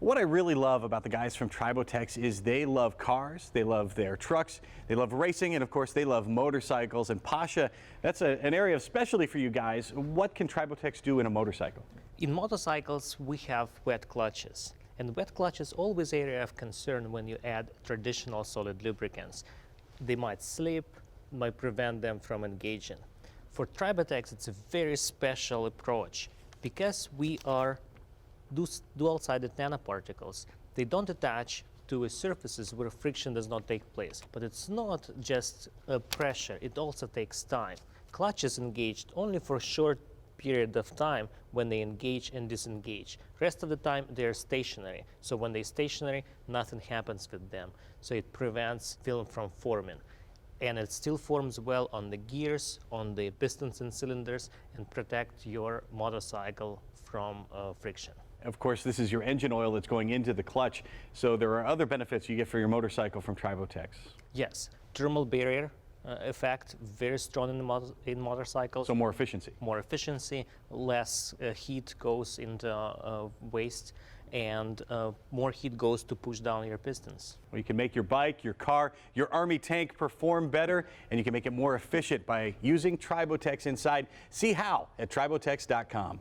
What I really love about the guys from TriboTEX is they love cars, they love their trucks, they love racing, and of course they love motorcycles. And Pasha, that's an area of specialty for you guys. What can TriboTEX do in a motorcycle? In motorcycles, we have wet clutches. And wet clutches always area of concern when you add traditional solid lubricants. They might slip, might prevent them from engaging. For TriboTEX, it's a very special approach because we are dual-sided nanoparticles. They don't attach to surfaces where friction does not take place. But it's not just pressure, it also takes time. Clutch is engaged only for a short period of time when they engage and disengage. Rest of the time they're stationary. So when they're stationary, nothing happens with them. So it prevents film from forming. And it still forms well on the gears, on the pistons and cylinders, and protect your motorcycle from friction. Of course, this is your engine oil that's going into the clutch, so there are other benefits you get for your motorcycle from TriboTEX. Yes, thermal barrier effect, very strong in motorcycles. So more efficiency. More efficiency, less heat goes into waste, and more heat goes to push down your pistons. Well, you can make your bike, your car, your Army tank perform better, and you can make it more efficient by using TriboTEX inside. See how at TriboTEX.com.